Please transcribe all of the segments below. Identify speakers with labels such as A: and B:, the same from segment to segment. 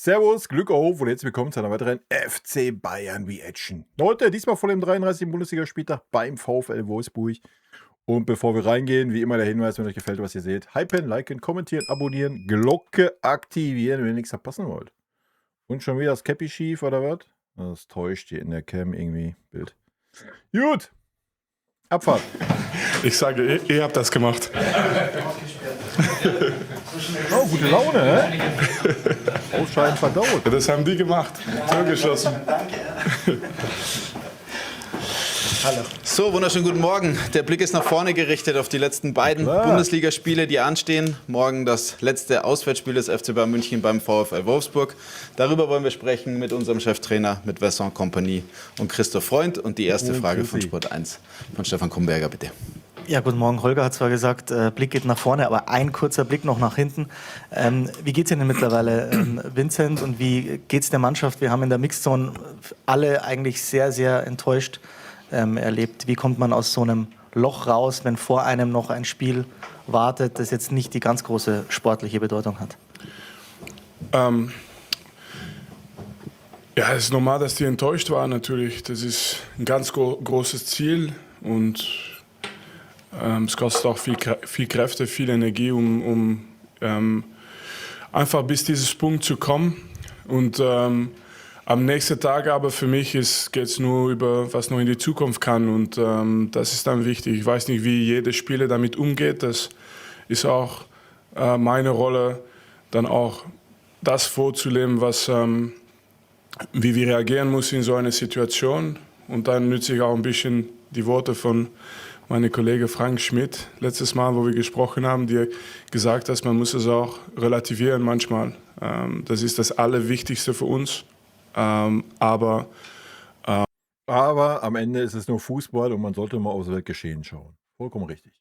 A: Servus, Glück auf und herzlich willkommen zu einer weiteren FC Bayern Reaction. Leute, diesmal vor dem 33. Bundesligaspieltag beim VfL Wolfsburg. Und bevor wir reingehen, wie immer der Hinweis, wenn euch gefällt, was ihr seht, hypen, liken, kommentieren, abonnieren, Glocke aktivieren, wenn ihr nichts verpassen wollt. Und schon wieder das Cappy schief, oder was? Das täuscht hier in der Cam irgendwie Bild. Gut, Abfahrt.
B: Ich sage, ihr habt das gemacht.
A: Oh, gute Laune, hä? Ausscheiden verdaut.
B: Das haben die gemacht. Tür geschlossen.
C: Hallo. So, wunderschönen guten Morgen. Der Blick ist nach vorne gerichtet auf die letzten beiden Bundesligaspiele, die anstehen. Morgen das letzte Auswärtsspiel des FC Bayern München beim VfL Wolfsburg. Darüber wollen wir sprechen mit unserem Cheftrainer, mit Vincent Kompany und Christoph Freund. Und die erste Frage von Sport 1 von Stefan Krumberger, bitte.
D: Ja, guten Morgen. Holger hat zwar gesagt, Blick geht nach vorne, aber ein kurzer Blick noch nach hinten. Wie geht es Ihnen mittlerweile, Vincent, und wie geht es der Mannschaft? Wir haben in der Mixzone alle eigentlich sehr, sehr enttäuscht erlebt. Wie kommt man aus so einem Loch raus, wenn vor einem noch ein Spiel wartet, das jetzt nicht die ganz große sportliche Bedeutung hat?
B: Ja, es ist normal, dass die enttäuscht waren natürlich. Das ist ein ganz großes Ziel und es kostet auch viel Kräfte, viel Energie, um einfach bis dieses Punkt zu kommen. Und am nächsten Tag aber für mich geht es nur über, was noch in die Zukunft kann. Und das ist dann wichtig. Ich weiß nicht, wie jeder Spieler damit umgeht. Das ist auch meine Rolle, dann auch das vorzuleben, wie wir reagieren müssen in so einer Situation. Und dann nütze ich auch ein bisschen die Worte von meinem Kollege Frank Schmidt letztes Mal, wo wir gesprochen haben, die gesagt hat, man muss es auch relativieren manchmal. Das ist das Allerwichtigste für uns. Aber
A: am Ende ist es nur Fußball und man sollte mal aufs Weltgeschehen schauen. Vollkommen richtig.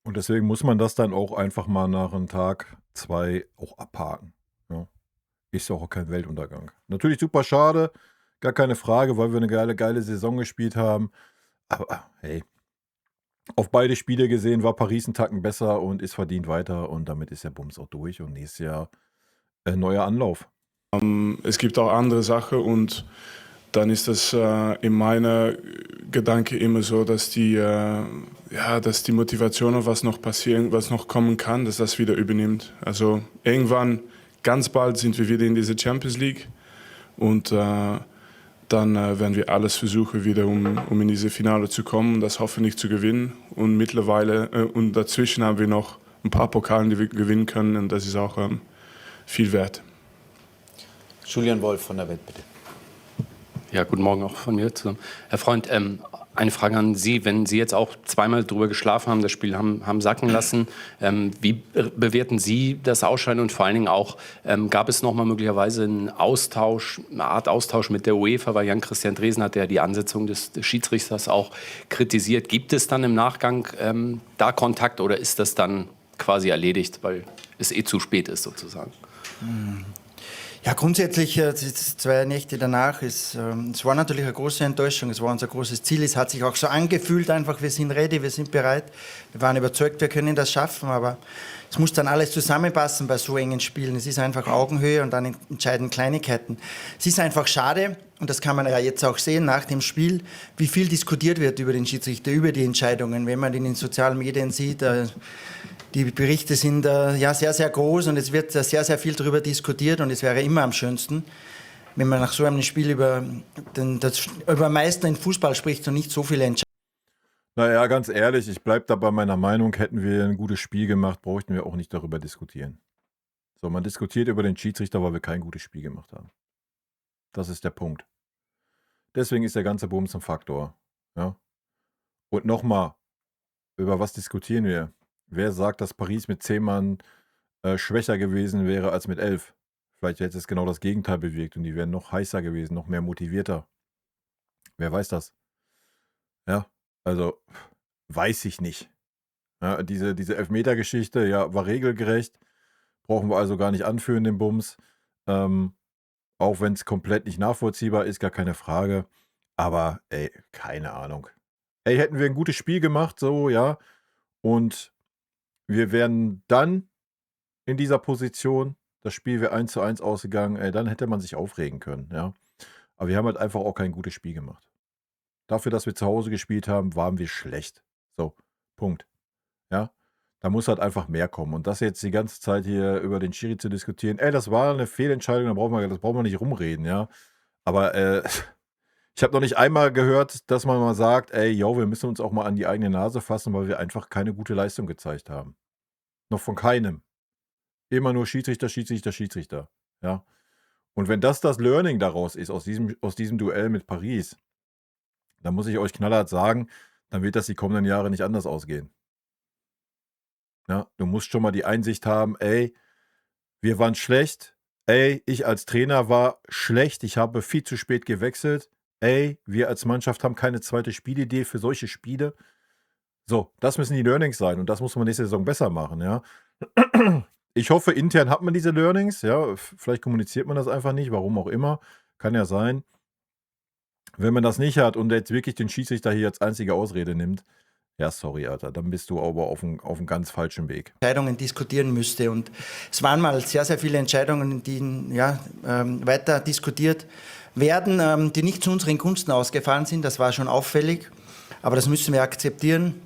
A: Und deswegen muss man das dann auch einfach mal nach einem Tag, 2 auch abhaken. Ja. Ist ja auch kein Weltuntergang. Natürlich super schade, gar keine Frage, weil wir eine geile Saison gespielt haben. Aber hey, auf beide Spiele gesehen war Paris einen Tacken besser und ist verdient weiter. Und damit ist der Bums auch durch und nächstes Jahr ein neuer Anlauf.
B: es gibt auch andere Sachen und dann ist das in meiner Gedanke immer so, dass die Motivation auf was noch kommen kann, dass das wieder übernimmt. Also irgendwann, ganz bald sind wir wieder in dieser Champions League und dann werden wir alles versuchen, wieder um in diese Finale zu kommen und das hoffentlich zu gewinnen. Und mittlerweile, und dazwischen haben wir noch ein paar Pokalen, die wir gewinnen können und das ist auch viel wert.
C: Julian Wolf von der Welt, bitte.
E: Ja, guten Morgen auch von mir zusammen. Herr Freund, eine Frage an Sie. Wenn Sie jetzt auch zweimal drüber geschlafen haben, das Spiel haben sacken lassen, wie bewerten Sie das Ausscheiden und vor allen Dingen auch, gab es nochmal möglicherweise einen Austausch, eine Art Austausch mit der UEFA, weil Jan-Christian Dresen hat ja die Ansetzung des Schiedsrichters auch kritisiert. Gibt es dann im Nachgang da Kontakt oder ist das dann quasi erledigt, weil es zu spät ist sozusagen?
F: Ja, grundsätzlich, die 2 Nächte danach, es war natürlich eine große Enttäuschung, es war unser großes Ziel, es hat sich auch so angefühlt einfach, wir sind ready, wir sind bereit, wir waren überzeugt, wir können das schaffen, aber es muss dann alles zusammenpassen bei so engen Spielen, es ist einfach Augenhöhe und dann entscheiden Kleinigkeiten. Es ist einfach schade, und das kann man ja jetzt auch sehen nach dem Spiel, wie viel diskutiert wird über den Schiedsrichter, über die Entscheidungen, wenn man in den sozialen Medien sieht, die Berichte sind sehr, sehr groß und es wird sehr, sehr viel darüber diskutiert und es wäre immer am schönsten, wenn man nach so einem Spiel über Meister in Fußball spricht und nicht so viele Entscheidungen.
A: Naja, ganz ehrlich, ich bleibe da bei meiner Meinung, hätten wir ein gutes Spiel gemacht, bräuchten wir auch nicht darüber diskutieren. So, man diskutiert über den Schiedsrichter, weil wir kein gutes Spiel gemacht haben. Das ist der Punkt. Deswegen ist der ganze Bums ein Faktor. Ja? Und nochmal, über was diskutieren wir? Wer sagt, dass Paris mit 10 Mann schwächer gewesen wäre als mit 11? Vielleicht hätte es genau das Gegenteil bewirkt und die wären noch heißer gewesen, noch mehr motivierter. Wer weiß das? Ja, also weiß ich nicht. Ja, diese Elfmeter-Geschichte, ja, war regelgerecht. Brauchen wir also gar nicht anführen, den Bums. Auch wenn es komplett nicht nachvollziehbar ist, gar keine Frage. Aber, ey, keine Ahnung. Ey, hätten wir ein gutes Spiel gemacht, so, ja, und wir wären dann in dieser Position, das Spiel wäre 1:1 ausgegangen, ey, dann hätte man sich aufregen können, ja. Aber wir haben halt einfach auch kein gutes Spiel gemacht. Dafür, dass wir zu Hause gespielt haben, waren wir schlecht. So, Punkt. Ja, da muss halt einfach mehr kommen. Und das jetzt die ganze Zeit hier über den Schiri zu diskutieren, ey, das war eine Fehlentscheidung, das brauchen wir nicht rumreden, ja. Aber ich habe noch nicht einmal gehört, dass man mal sagt, ey, yo, wir müssen uns auch mal an die eigene Nase fassen, weil wir einfach keine gute Leistung gezeigt haben. Noch von keinem. Immer nur Schiedsrichter, Schiedsrichter, Schiedsrichter. Ja. Und wenn das Learning daraus ist, aus diesem Duell mit Paris, dann muss ich euch knallhart sagen, dann wird das die kommenden Jahre nicht anders ausgehen. Ja, du musst schon mal die Einsicht haben, ey, wir waren schlecht, ey, ich als Trainer war schlecht, ich habe viel zu spät gewechselt, ey, wir als Mannschaft haben keine zweite Spielidee für solche Spiele. So, das müssen die Learnings sein und das muss man nächste Saison besser machen, ja. Ich hoffe, intern hat man diese Learnings, ja, vielleicht kommuniziert man das einfach nicht, warum auch immer, kann ja sein. Wenn man das nicht hat und jetzt wirklich den Schiedsrichter hier als einzige Ausrede nimmt, ja, sorry, Alter, dann bist du aber auf einem ganz falschen Weg.
F: Entscheidungen diskutieren müsste. Und es waren mal sehr, sehr viele Entscheidungen, die weiter diskutiert werden, die nicht zu unseren Gunsten ausgefallen sind. Das war schon auffällig, aber das müssen wir akzeptieren.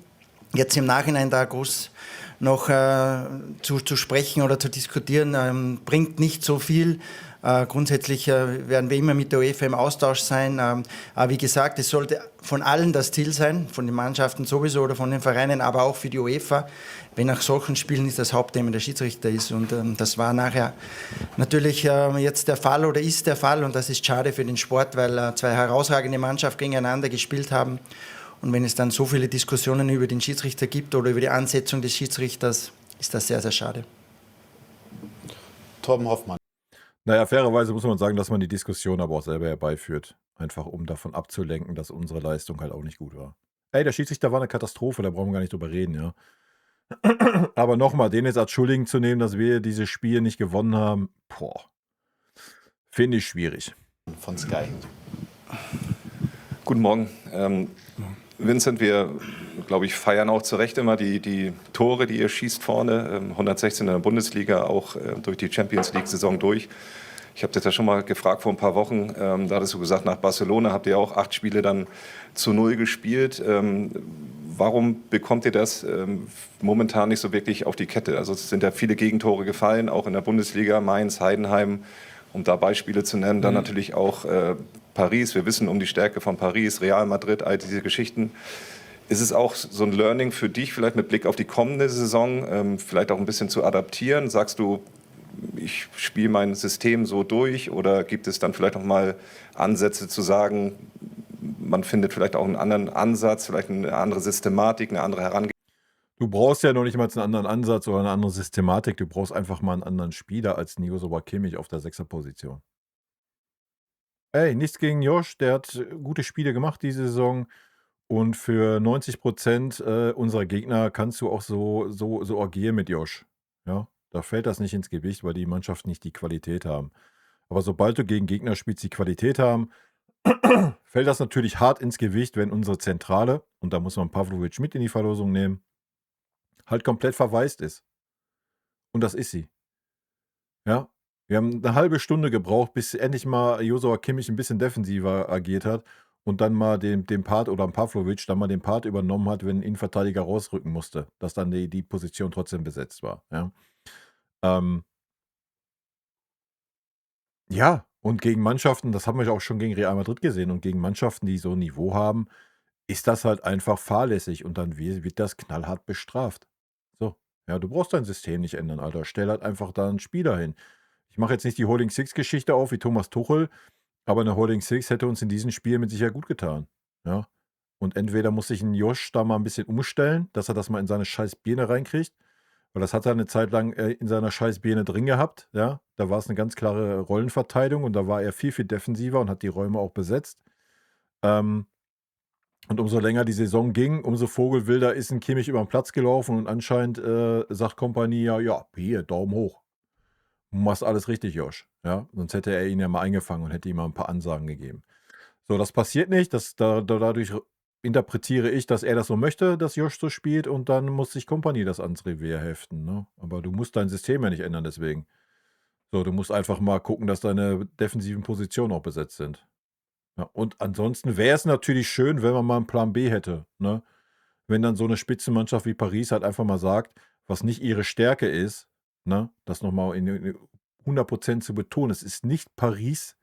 F: Jetzt im Nachhinein da groß noch zu sprechen oder zu diskutieren, bringt nicht so viel. Grundsätzlich werden wir immer mit der UEFA im Austausch sein. Aber wie gesagt, es sollte von allen das Ziel sein, von den Mannschaften sowieso oder von den Vereinen, aber auch für die UEFA, wenn nach solchen Spielen nicht das Hauptthema der Schiedsrichter ist. Und das war nachher natürlich jetzt der Fall oder ist der Fall. Und das ist schade für den Sport, weil zwei herausragende Mannschaften gegeneinander gespielt haben. Und wenn es dann so viele Diskussionen über den Schiedsrichter gibt oder über die Ansetzung des Schiedsrichters, ist das sehr, sehr schade.
C: Torben Hoffmann.
A: Naja, fairerweise muss man sagen, dass man die Diskussion aber auch selber herbeiführt. Einfach um davon abzulenken, dass unsere Leistung halt auch nicht gut war. Ey, der Schiedsrichter war eine Katastrophe, da brauchen wir gar nicht drüber reden, ja. Aber nochmal, den jetzt als Schuldigen zu nehmen, dass wir dieses Spiel nicht gewonnen haben, finde ich schwierig.
C: Von Sky.
G: Guten Morgen. Vincent, wir, glaube ich, feiern auch zu Recht immer die Tore, die ihr schießt vorne. 116 in der Bundesliga, auch durch die Champions-League-Saison durch. Ich habe dich ja schon mal gefragt vor ein paar Wochen, da hattest du gesagt, nach Barcelona habt ihr auch 8 Spiele dann zu 0 gespielt. Warum bekommt ihr das momentan nicht so wirklich auf die Kette? Also es sind ja viele Gegentore gefallen, auch in der Bundesliga, Mainz, Heidenheim, um da Beispiele zu nennen. Dann natürlich auch Paris, wir wissen um die Stärke von Paris, Real Madrid, all diese Geschichten. Ist es auch so ein Learning für dich, vielleicht mit Blick auf die kommende Saison, vielleicht auch ein bisschen zu adaptieren? Sagst du, ich spiele mein System so durch, oder gibt es dann vielleicht noch mal Ansätze zu sagen, man findet vielleicht auch einen anderen Ansatz, vielleicht eine andere Systematik, eine andere Herangehensweise?
A: Du brauchst ja noch nicht mal einen anderen Ansatz oder eine andere Systematik, du brauchst einfach mal einen anderen Spieler als Nicolas Kimmich auf der 6er-Position. Ey, nichts gegen Josh, der hat gute Spiele gemacht diese Saison und für 90% unserer Gegner kannst du auch so agieren mit Josh. Ja, da fällt das nicht ins Gewicht, weil die Mannschaften nicht die Qualität haben. Aber sobald du gegen Gegner spielst, die Qualität haben, fällt das natürlich hart ins Gewicht, wenn unsere Zentrale, und da muss man Pavlovic mit in die Verlosung nehmen, halt komplett verwaist ist. Und das ist sie. Ja, wir haben eine halbe Stunde gebraucht, bis endlich mal Joshua Kimmich ein bisschen defensiver agiert hat und dann mal den Part oder Pavlovic dann mal den Part übernommen hat, wenn ein Innenverteidiger rausrücken musste, dass dann die Position trotzdem besetzt war. Ja, ja, und gegen Mannschaften, das haben wir ja auch schon gegen Real Madrid gesehen, und gegen Mannschaften, die so ein Niveau haben, ist das halt einfach fahrlässig und dann wird das knallhart bestraft. So, ja, du brauchst dein System nicht ändern, Alter. Stell halt einfach da einen Spieler hin. Ich mache jetzt nicht die Holding Six-Geschichte auf wie Thomas Tuchel, aber eine Holding Six hätte uns in diesem Spiel mit Sicherheit gut getan. Ja. Und entweder muss sich ein Josh da mal ein bisschen umstellen, dass er das mal in seine scheiß Birne reinkriegt, weil das hat er eine Zeit lang in seiner scheiß Birne drin gehabt. Ja. Da war es eine ganz klare Rollenverteilung und da war er viel, viel defensiver und hat die Räume auch besetzt. Und umso länger die Saison ging, umso vogelwilder ist ein Kimmich über den Platz gelaufen und anscheinend sagt Kompanie ja, hier, Daumen hoch. Du machst alles richtig, Josh. Ja, sonst hätte er ihn ja mal eingefangen und hätte ihm mal ein paar Ansagen gegeben. So, das passiert nicht. Dadurch interpretiere ich, dass er das so möchte, dass Josh so spielt, und dann muss sich Kompanie das ans Revier heften. Ne? Aber du musst dein System ja nicht ändern, deswegen. So, du musst einfach mal gucken, dass deine defensiven Positionen auch besetzt sind. Ja, und ansonsten wäre es natürlich schön, wenn man mal einen Plan B hätte, ne? Wenn dann so eine Spitzenmannschaft wie Paris halt einfach mal sagt, was nicht ihre Stärke ist, ne? Das nochmal in 100% zu betonen. Es ist nicht Paris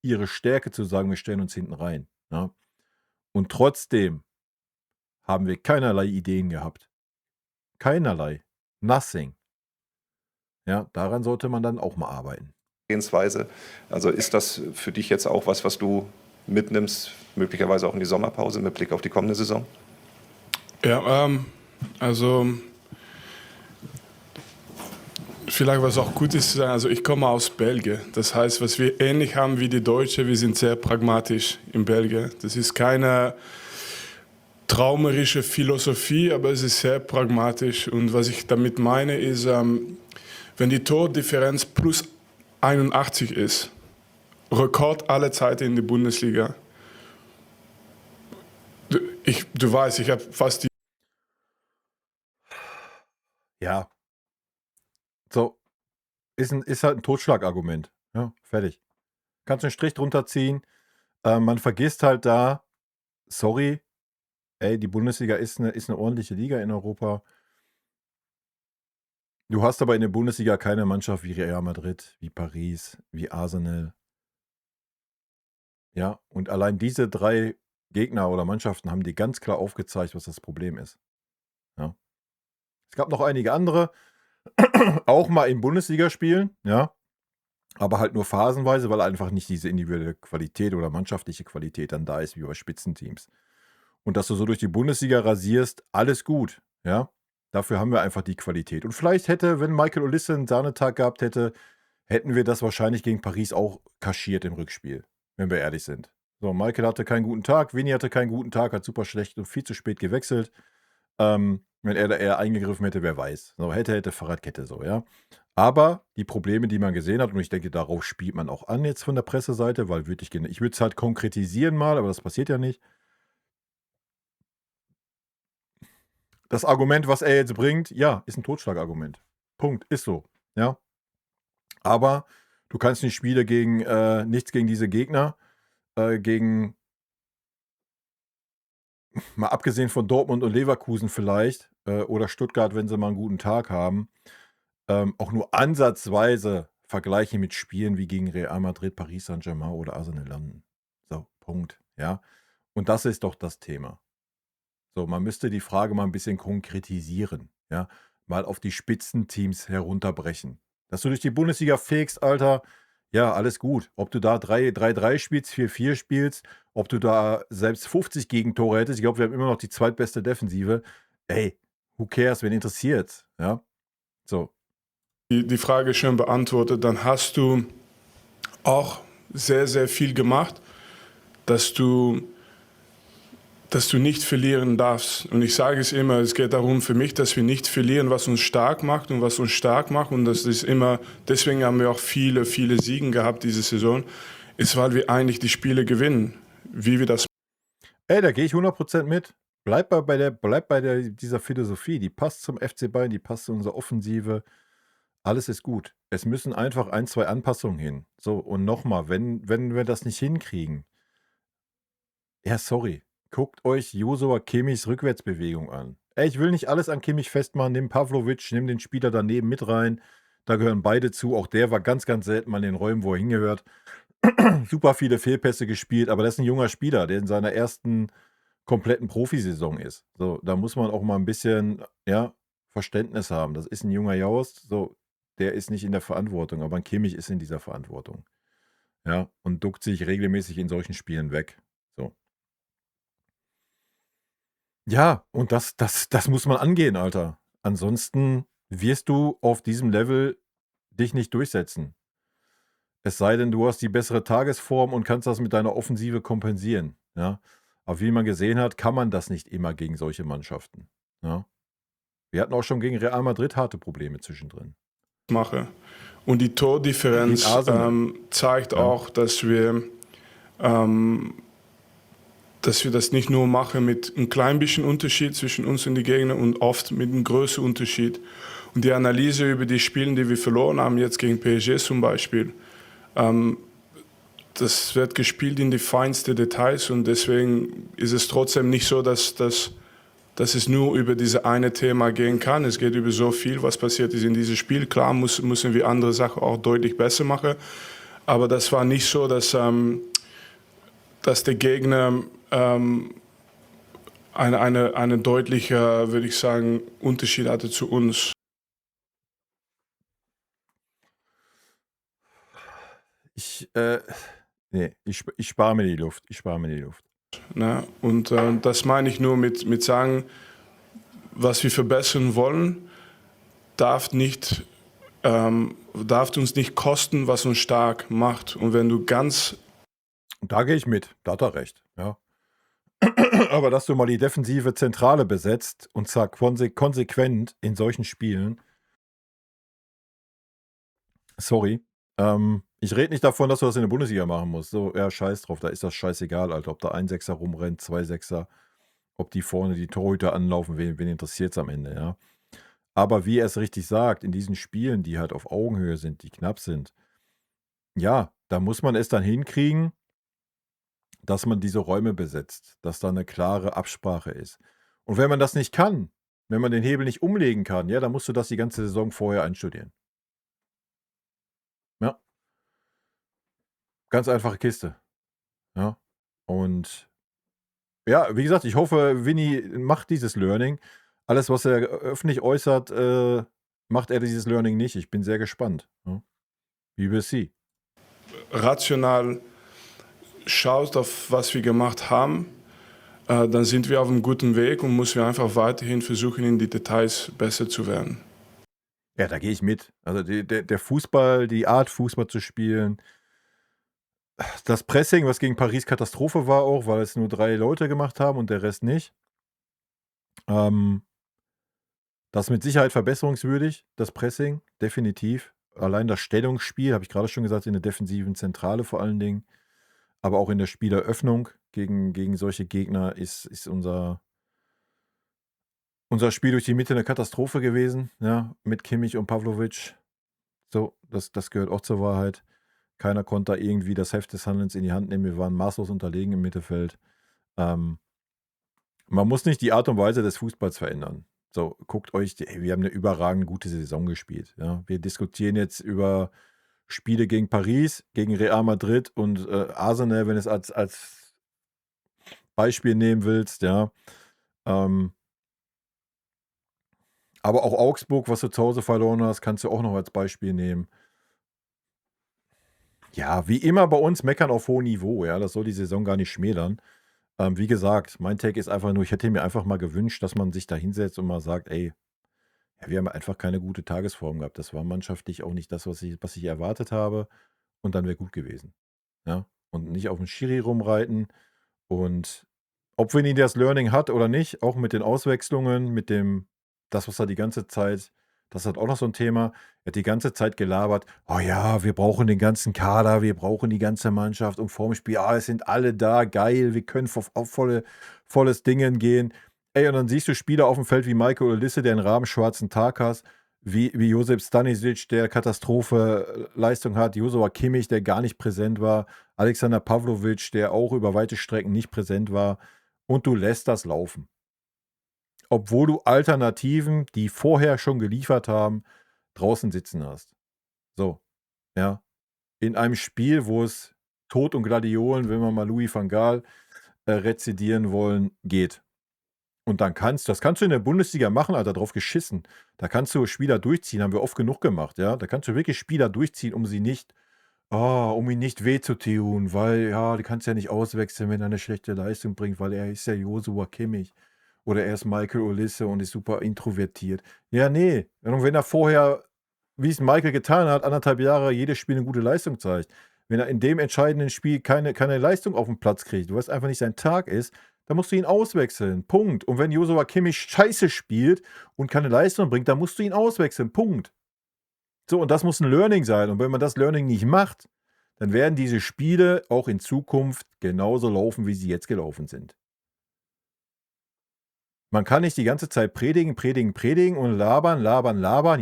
A: ihre Stärke zu sagen, wir stellen uns hinten rein, ne? Und trotzdem haben wir keinerlei Ideen gehabt. Keinerlei. Nothing. Ja, daran sollte man dann auch mal arbeiten.
G: Gehensweise. Also ist das für dich jetzt auch was du mitnimmst, möglicherweise auch in die Sommerpause mit Blick auf die kommende Saison?
B: Ja, also vielleicht was auch gut ist zu sagen, also ich komme aus Belgien. Das heißt, was wir ähnlich haben wie die Deutschen, wir sind sehr pragmatisch in Belgien. Das ist keine traumerische Philosophie, aber es ist sehr pragmatisch. Und was ich damit meine, ist, wenn die Tordifferenz plus 81 ist, Rekord aller Zeiten in der Bundesliga. Du weißt, ich habe fast die...
A: Ja. So, ist halt ein Totschlagargument. Ja, fertig. Kannst einen Strich drunter ziehen. Man vergisst halt da, sorry, die Bundesliga ist eine ordentliche Liga in Europa. Du hast aber in der Bundesliga keine Mannschaft wie Real Madrid, wie Paris, wie Arsenal. Ja, und allein diese 3 Gegner oder Mannschaften haben dir ganz klar aufgezeigt, was das Problem ist. Ja. Es gab noch einige andere, auch mal in Bundesliga spielen, ja, aber halt nur phasenweise, weil einfach nicht diese individuelle Qualität oder mannschaftliche Qualität dann da ist, wie bei Spitzenteams. Und dass du so durch die Bundesliga rasierst, alles gut, ja. Dafür haben wir einfach die Qualität. Und vielleicht wenn Michael Olise einen Sahnetag gehabt hätte, hätten wir das wahrscheinlich gegen Paris auch kaschiert im Rückspiel, wenn wir ehrlich sind. So, Michael hatte keinen guten Tag, Vinny hatte keinen guten Tag, hat super schlecht und viel zu spät gewechselt. Wenn er da eher eingegriffen hätte, wer weiß. So, hätte Fahrradkette so, ja. Aber die Probleme, die man gesehen hat, und ich denke, darauf spielt man auch an jetzt von der Presseseite, weil ich würde es halt konkretisieren mal, aber das passiert ja nicht. Das Argument, was er jetzt bringt, ja, ist ein Totschlagargument. Punkt, ist so, ja. Aber du kannst nicht Spiele nichts gegen diese Gegner, mal abgesehen von Dortmund und Leverkusen vielleicht, oder Stuttgart, wenn sie mal einen guten Tag haben, auch nur ansatzweise vergleichen mit Spielen wie gegen Real Madrid, Paris Saint-Germain oder Arsenal landen. So, Punkt, ja. Und das ist doch das Thema. So, man müsste die Frage mal ein bisschen konkretisieren, ja, mal auf die Spitzenteams herunterbrechen. Dass du durch die Bundesliga fegst, Alter, ja, alles gut. Ob du da 3-3 spielst, 4-4 spielst, ob du da selbst 50 Gegentore hättest, ich glaube, wir haben immer noch die zweitbeste Defensive. Ey, who cares, wen interessiert's, ja? So.
B: Die Frage schon beantwortet, dann hast du auch sehr, sehr viel gemacht, dass du nicht verlieren darfst. Und ich sage es immer, es geht darum für mich, dass wir nicht verlieren, was uns stark macht und was uns stark macht. Und das ist immer, deswegen haben wir auch viele, viele Siegen gehabt diese Saison, ist, weil wir eigentlich die Spiele gewinnen. Wie wir das...
A: Da gehe ich 100% mit. Bleib bei dieser Philosophie. Die passt zum FC Bayern, die passt zu unserer Offensive. Alles ist gut. Es müssen einfach 1, 2 Anpassungen hin. So, und nochmal, wenn wir das nicht hinkriegen, ja, sorry. Guckt euch Josua Kimmichs Rückwärtsbewegung an. Ich will nicht alles an Kimmich festmachen. Nimm Pavlovic, nimm den Spieler daneben mit rein. Da gehören beide zu. Auch der war ganz, ganz selten mal in den Räumen, wo er hingehört. Super viele Fehlpässe gespielt, aber das ist ein junger Spieler, der in seiner ersten kompletten Profisaison ist. So, da muss man auch mal ein bisschen, ja, Verständnis haben. Das ist ein junger Jaust, so, der ist nicht in der Verantwortung, aber ein Kimmich ist in dieser Verantwortung. Ja, und duckt sich regelmäßig in solchen Spielen weg. So. Ja, und das muss man angehen, Alter. Ansonsten wirst du auf diesem Level dich nicht durchsetzen. Es sei denn, du hast die bessere Tagesform und kannst das mit deiner Offensive kompensieren. Ja? Aber wie man gesehen hat, kann man das nicht immer gegen solche Mannschaften. Ja? Wir hatten auch schon gegen Real Madrid harte Probleme zwischendrin.
B: Mache. Und die Tordifferenz zeigt auch, dass wir das nicht nur machen mit einem klein bisschen Unterschied zwischen uns und den Gegnern und oft mit einem größeren Unterschied. die Analyse über die Spiele, die wir verloren haben, jetzt gegen PSG zum Beispiel, das wird gespielt in die feinsten Details und deswegen ist es trotzdem nicht so, dass es nur über dieses eine Thema gehen kann. Es geht über so viel, was passiert ist in diesem Spiel. Klar müssen wir andere Sachen auch deutlich besser machen, aber das war nicht so, dass der Gegner eine deutliche, würde ich sagen, Unterschied hatte zu uns.
A: Ich spare mir die Luft.
B: Ne? Und das meine ich nur mit sagen, was wir verbessern wollen, darf uns nicht kosten, was uns stark macht. Und wenn du
A: Da gehe ich mit. Da hat er recht. Ja. Aber dass du mal die defensive Zentrale besetzt und zwar konsequent in solchen Spielen. Sorry. Ich rede nicht davon, dass du das in der Bundesliga machen musst. So, ja, scheiß drauf. Da ist das scheißegal, Alter. Ob da ein Sechser rumrennt, zwei Sechser, ob die vorne die Torhüter anlaufen, wen interessiert es am Ende, ja. Aber wie er es richtig sagt, in diesen Spielen, die halt auf Augenhöhe sind, die knapp sind, ja, da muss man es dann hinkriegen, dass man diese Räume besetzt, dass da eine klare Absprache ist. Und wenn man das nicht kann, wenn man den Hebel nicht umlegen kann, ja, dann musst du das die ganze Saison vorher einstudieren. Ja. Ganz einfache Kiste. Ja. Und ja, wie gesagt, ich hoffe, Vinny macht dieses Learning. Alles, was er öffentlich äußert, macht er dieses Learning nicht. Ich bin sehr gespannt. Ja. Wie wir sie.
B: rational schaut auf was wir gemacht haben, dann sind wir auf einem guten Weg und müssen wir einfach weiterhin versuchen, in die Details besser zu werden.
A: Ja, da gehe ich mit. Also der Fußball, die Art Fußball zu spielen, das Pressing, was gegen Paris Katastrophe war auch, weil es nur 3 Leute gemacht haben und der Rest nicht. Das ist mit Sicherheit verbesserungswürdig, das Pressing, definitiv. Allein das Stellungsspiel, habe ich gerade schon gesagt, in der defensiven Zentrale vor allen Dingen, aber auch in der Spieleröffnung gegen solche Gegner ist unser Spiel durch die Mitte eine Katastrophe gewesen, ja, mit Kimmich und Pavlovic. So, das gehört auch zur Wahrheit. Keiner konnte da irgendwie das Heft des Handelns in die Hand nehmen. Wir waren maßlos unterlegen im Mittelfeld. Man muss nicht die Art und Weise des Fußballs verändern. So, guckt euch, wir haben eine überragend gute Saison gespielt. Ja. Wir diskutieren jetzt über Spiele gegen Paris, gegen Real Madrid und Arsenal, wenn du es als Beispiel nehmen willst, ja. Aber auch Augsburg, was du zu Hause verloren hast, kannst du auch noch als Beispiel nehmen. Ja, wie immer bei uns meckern auf hohem Niveau, ja, das soll die Saison gar nicht schmälern. Wie gesagt, mein Take ist einfach nur, ich hätte mir einfach mal gewünscht, dass man sich da hinsetzt und mal sagt, ey, ja, wir haben einfach keine gute Tagesform gehabt. Das war mannschaftlich auch nicht das, was ich erwartet habe. Und dann wäre gut gewesen. Ja, und nicht auf dem Schiri rumreiten. Und ob Vinny das Learning hat oder nicht, auch mit den Auswechslungen, mit das, was er die ganze Zeit, das hat auch noch so ein Thema, er hat die ganze Zeit gelabert, oh ja, wir brauchen den ganzen Kader, wir brauchen die ganze Mannschaft und vorm Spiel, es sind alle da, geil, wir können auf volles Dingen gehen. Ey, und dann siehst du Spieler auf dem Feld wie Michael Olisse, der einen rabenschwarzen Tag hat, wie Josip Stanisic, der Katastrophe-Leistung hat, Joshua Kimmich, der gar nicht präsent war, Alexander Pavlovic, der auch über weite Strecken nicht präsent war, und du lässt das laufen. Obwohl du Alternativen, die vorher schon geliefert haben, draußen sitzen hast. So, ja. In einem Spiel, wo es Tod und Gladiolen, wenn wir mal Louis van Gaal rezidieren wollen, geht. Und dann das kannst du in der Bundesliga machen, Alter, drauf geschissen. Da kannst du Spieler durchziehen, haben wir oft genug gemacht, ja. Da kannst du wirklich Spieler durchziehen, um ihn nicht weh zu tun, weil, ja, die kannst ja nicht auswechseln, wenn er eine schlechte Leistung bringt, weil er ist ja Joshua Kimmich. Oder er ist Michael Olisse und ist super introvertiert. Ja, nee. Und wenn er vorher, wie es Michael getan hat, 1,5 Jahre jedes Spiel eine gute Leistung zeigt, wenn er in dem entscheidenden Spiel keine Leistung auf den Platz kriegt, weil es einfach nicht sein Tag ist, dann musst du ihn auswechseln. Punkt. Und wenn Joshua Kimmich scheiße spielt und keine Leistung bringt, dann musst du ihn auswechseln. Punkt. So, und das muss ein Learning sein. Und wenn man das Learning nicht macht, dann werden diese Spiele auch in Zukunft genauso laufen, wie sie jetzt gelaufen sind. Man kann nicht die ganze Zeit predigen und labern.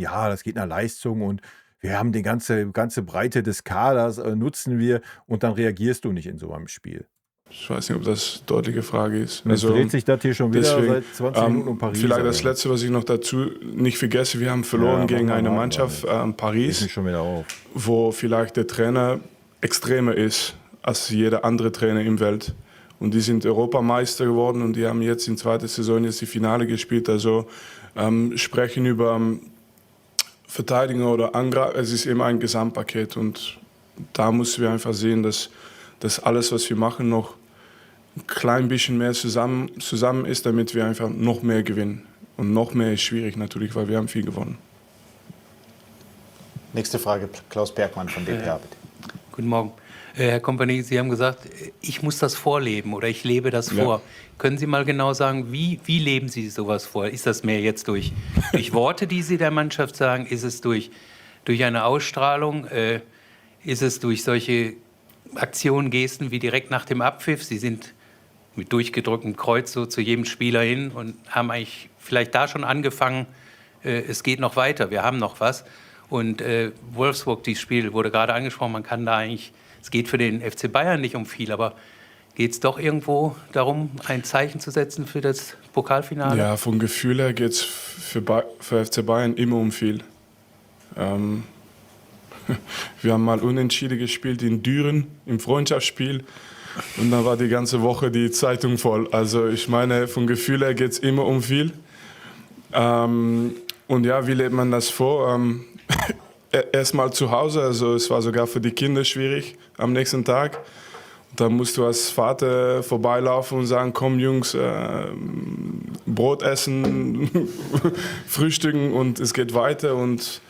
A: Ja, das geht nach Leistung und wir haben die ganze Breite des Kaders, nutzen wir und dann reagierst du nicht in so einem Spiel.
B: Ich weiß nicht, ob das eine deutliche Frage ist.
A: Und jetzt dreht sich das hier schon wieder
B: deswegen,
A: seit 20 Minuten um Paris.
B: Vielleicht das Letzte, was ich noch dazu nicht vergesse, wir haben verloren gegen eine Mannschaft, Paris,
A: mich schon wieder auf.
B: wo vielleicht der Trainer extremer ist als jeder andere Trainer im Welt. Und die sind Europameister geworden und die haben jetzt in zweiter Saison jetzt die Finale gespielt. Also sprechen über Verteidigen oder Angreifen, es ist immer ein Gesamtpaket. Und da müssen wir einfach sehen, dass alles, was wir machen, noch ein klein bisschen mehr zusammen ist, damit wir einfach noch mehr gewinnen. Und noch mehr ist schwierig natürlich, weil wir haben viel gewonnen.
C: Nächste Frage, Klaus Bergmann von dpa.
H: Guten Morgen. Herr Kompanie, Sie haben gesagt, ich muss das vorleben oder ich lebe das vor. Können Sie mal genau sagen, wie leben Sie sowas vor? Ist das mehr jetzt durch Worte, die Sie der Mannschaft sagen? Ist es durch eine Ausstrahlung? Ist es durch solche Aktionen, Gesten wie direkt nach dem Abpfiff? Sie sind mit durchgedrücktem Kreuz so zu jedem Spieler hin und haben eigentlich vielleicht da schon angefangen, es geht noch weiter, wir haben noch was. Und Wolfsburg, dieses Spiel wurde gerade angesprochen, man kann da eigentlich, es geht für den FC Bayern nicht um viel, aber geht es doch irgendwo darum, ein Zeichen zu setzen für das Pokalfinale?
B: Ja, vom Gefühl her geht es für FC Bayern immer um viel. Wir haben mal unentschieden gespielt in Düren im Freundschaftsspiel und dann war die ganze Woche die Zeitung voll. Also ich meine, vom Gefühl her geht es immer um viel. Und ja, wie lebt man das vor? Erstmal zu Hause, also es war sogar für die Kinder schwierig am nächsten Tag. Da musst du als Vater vorbeilaufen und sagen, komm Jungs, Brot essen, frühstücken und es geht weiter. Und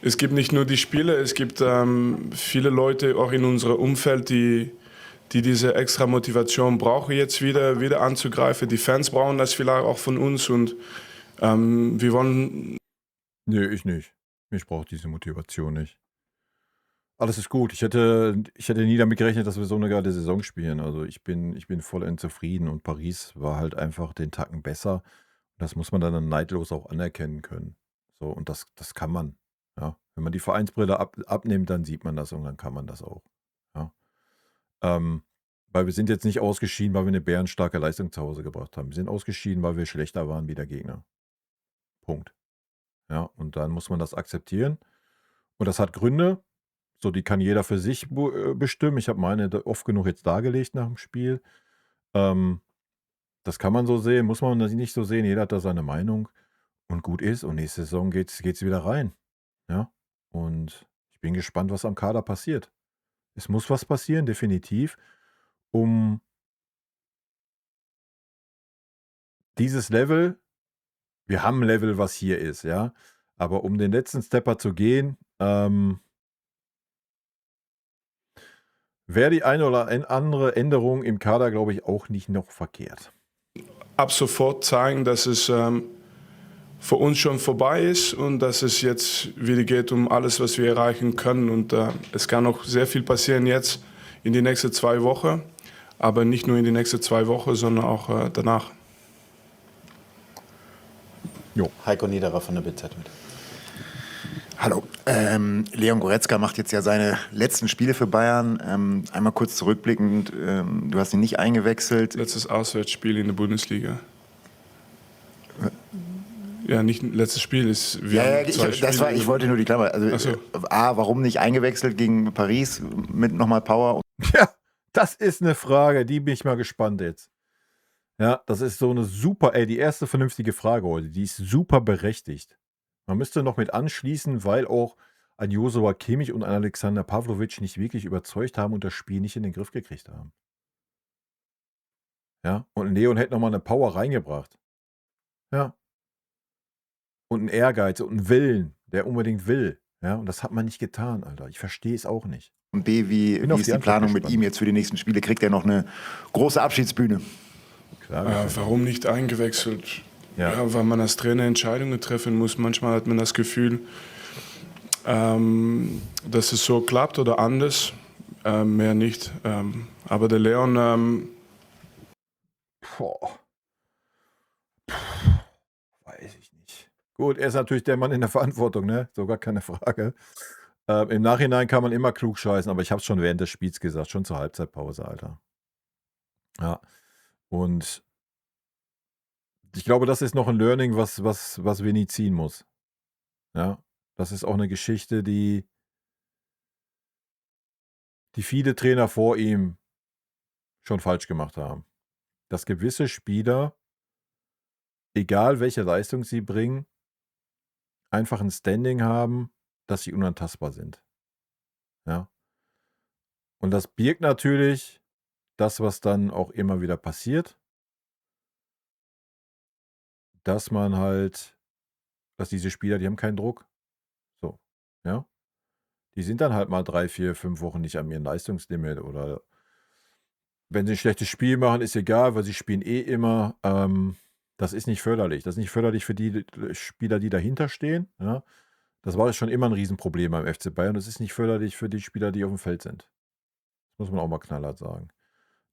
B: es gibt nicht nur die Spieler, es gibt viele Leute auch in unserem Umfeld, die diese extra Motivation brauchen, jetzt wieder anzugreifen. Die Fans brauchen das vielleicht auch von uns und wir wollen...
A: Nö, ich nicht. Ich brauche diese Motivation nicht. Alles ist gut. Ich hätte nie damit gerechnet, dass wir so eine geile Saison spielen. Also ich bin vollends zufrieden und Paris war halt einfach den Tacken besser. Und das muss man dann neidlos auch anerkennen können. So, und das kann man. Ja. Wenn man die Vereinsbrille abnimmt, dann sieht man das und dann kann man das auch. Ja. Weil wir sind jetzt nicht ausgeschieden, weil wir eine bärenstarke Leistung zu Hause gebracht haben. Wir sind ausgeschieden, weil wir schlechter waren wie der Gegner. Punkt. Ja, und dann muss man das akzeptieren. Und das hat Gründe. So, die kann jeder für sich bestimmen. Ich habe meine oft genug jetzt dargelegt nach dem Spiel. Das kann man so sehen, muss man nicht so sehen. Jeder hat da seine Meinung und gut ist. Und nächste Saison geht's wieder rein. Ja, und ich bin gespannt, was am Kader passiert. Es muss was passieren, definitiv, um dieses Level, wir haben ein Level, was hier ist, ja, aber um den letzten Stepper zu gehen, wäre die eine oder andere Änderung im Kader, glaube ich, auch nicht noch verkehrt.
B: Ab sofort zeigen, dass es für uns schon vorbei ist und dass es jetzt wieder geht um alles, was wir erreichen können. Und es kann noch sehr viel passieren jetzt in die nächsten 2 Wochen, aber nicht nur in die nächsten 2 Wochen, sondern auch danach.
C: Jo. Heiko Niederer von der BZ mit.
I: Hallo. Leon Goretzka macht jetzt ja seine letzten Spiele für Bayern. Einmal kurz zurückblickend, du hast ihn nicht eingewechselt.
B: Letztes Auswärtsspiel in der Bundesliga. Ja, nicht letztes Spiel ist. Ich wollte nur die Klammer. Also, A, warum nicht eingewechselt gegen Paris mit nochmal Power?
A: Ja, das ist eine Frage, die bin ich mal gespannt jetzt. Ja, das ist so eine super, die erste vernünftige Frage heute, die ist super berechtigt. Man müsste noch mit anschließen, weil auch ein Joshua Kimmich und ein Alexander Pavlovic nicht wirklich überzeugt haben und das Spiel nicht in den Griff gekriegt haben. Ja, und Leon hätte nochmal eine Power reingebracht. Ja. Und einen Ehrgeiz und einen Willen, der unbedingt will. Ja, und das hat man nicht getan, Alter. Ich verstehe es auch nicht.
I: Und B, wie ist die Planung mit ihm jetzt für die nächsten Spiele? Kriegt er noch eine große Abschiedsbühne?
B: Klar, warum nicht eingewechselt? Ja, weil man als Trainer Entscheidungen treffen muss. Manchmal hat man das Gefühl, dass es so klappt oder anders. Mehr nicht. Aber der Leon...
A: Gut, er ist natürlich der Mann in der Verantwortung, ne? So gar keine Frage. Im Nachhinein kann man immer klug scheißen, aber ich habe es schon während des Spiels gesagt, schon zur Halbzeitpause, Alter. Ja. Und ich glaube, das ist noch ein Learning, was Vinny ziehen muss. Ja. Das ist auch eine Geschichte, die viele Trainer vor ihm schon falsch gemacht haben. Dass gewisse Spieler, egal welche Leistung sie bringen, einfach ein Standing haben, dass sie unantastbar sind. Ja. Und das birgt natürlich das, was dann auch immer wieder passiert, dass diese Spieler, die haben keinen Druck. So, ja. Die sind dann halt mal 3, 4, 5 Wochen nicht an ihrem Leistungslimit oder wenn sie ein schlechtes Spiel machen, ist egal, weil sie spielen eh immer. Das ist nicht förderlich. Das ist nicht förderlich für die Spieler, die dahinter stehen. Ja. Das war schon immer ein Riesenproblem beim FC Bayern. Das ist nicht förderlich für die Spieler, die auf dem Feld sind. Das muss man auch mal knallhart sagen.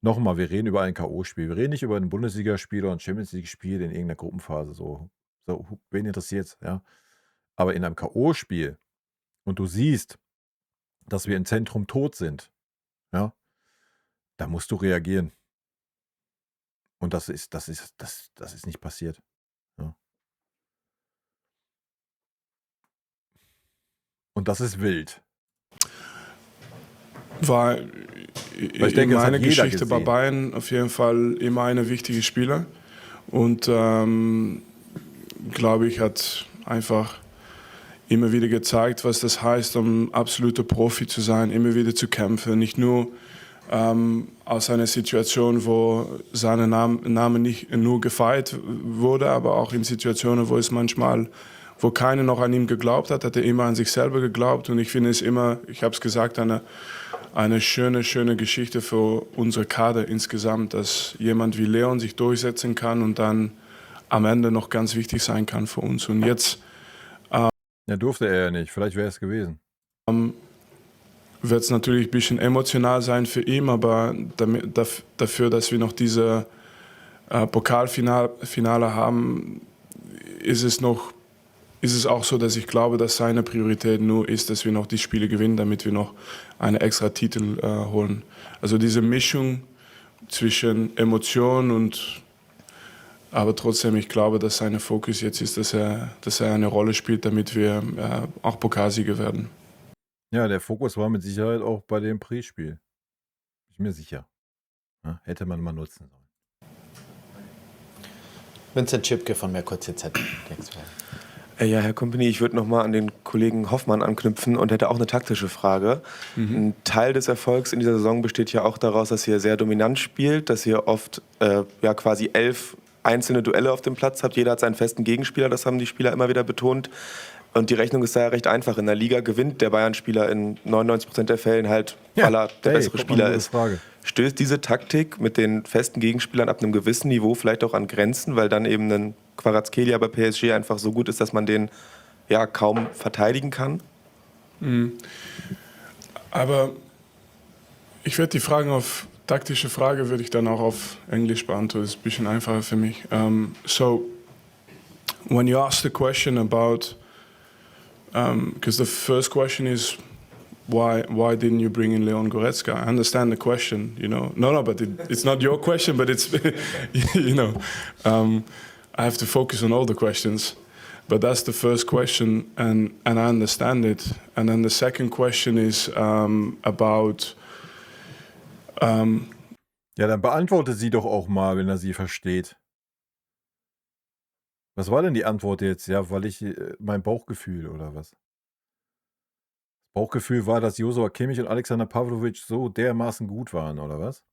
A: Nochmal, wir reden über ein K.O.-Spiel. Wir reden nicht über ein Bundesligaspiel oder ein Champions-League-Spiel in irgendeiner Gruppenphase. So, wen interessiert's, ja? Aber in einem K.O.-Spiel und du siehst, dass wir im Zentrum tot sind, ja, da musst du reagieren. Und das ist nicht passiert. Ja. Und das ist wild.
B: War
A: ich denke,
B: in
A: das hat
B: meiner
A: jeder
B: Geschichte bei
A: gesehen.
B: Bayern auf jeden Fall immer ein wichtiger Spieler. Und glaube ich, hat einfach immer wieder gezeigt, was das heißt, um absoluter Profi zu sein, immer wieder zu kämpfen. Nicht nur aus einer Situation, wo sein Name nicht nur gefeiert wurde, aber auch in Situationen, wo es manchmal, wo keiner noch an ihm geglaubt hat er immer an sich selber geglaubt. Und ich finde es immer, ich habe es gesagt, eine schöne Geschichte für unsere Kader insgesamt, dass jemand wie Leon sich durchsetzen kann und dann am Ende noch ganz wichtig sein kann für uns. Und jetzt
A: Ja, durfte er ja nicht. Vielleicht wäre es gewesen.
B: wird es natürlich ein bisschen emotional sein für ihn, aber dafür, dass wir noch diese Pokalfinale haben, ist es auch so, dass ich glaube, dass seine Priorität nur ist, dass wir noch die Spiele gewinnen, damit wir noch einen extra Titel holen. Also diese Mischung zwischen Emotion und aber trotzdem, ich glaube, dass sein Fokus jetzt ist, dass er eine Rolle spielt, damit wir auch Pokalsieger werden.
A: Ja, der Fokus war mit Sicherheit auch bei dem Pre-Spiel. Bin ich mir sicher. Ja, hätte man mal nutzen sollen.
C: Vincent Schipke von Mehr Kurze Z.
J: Ja, Herr Kompany, ich würde nochmal an den Kollegen Hoffmann anknüpfen und hätte auch eine taktische Frage. Ein Teil des Erfolgs in dieser Saison besteht ja auch daraus, dass ihr sehr dominant spielt, dass ihr oft quasi 11 einzelne Duelle auf dem Platz habt. Jeder hat seinen festen Gegenspieler, das haben die Spieler immer wieder betont. Und die Rechnung ist da ja recht einfach. In der Liga gewinnt der Bayern-Spieler in 99% der Fällen halt, weil er der bessere Spieler ist. Stößt diese Taktik mit den festen Gegenspielern ab einem gewissen Niveau vielleicht auch an Grenzen, weil dann eben ein Kvaratskhelia bei PSG einfach so gut ist, dass man den ja kaum verteidigen kann?
B: Aber ich werde die taktische Frage würde ich dann auch auf Englisch beantworten. Das ist ein bisschen einfacher für mich. So, when you ask the question about, because the first question is, why didn't you bring in Leon Goretzka? I understand the question, you know. No, but it's not your question, but it's, you know, I have to focus on all the questions. But that's the first question, and I understand it. And then the second question is about...
A: Ja, dann beantworte sie doch auch mal, wenn er sie versteht. Was war denn die Antwort jetzt? Ja, weil ich mein Bauchgefühl oder was? Bauchgefühl war, dass Joshua Kimmich und Alexander Pavlovic so dermaßen gut waren, oder was?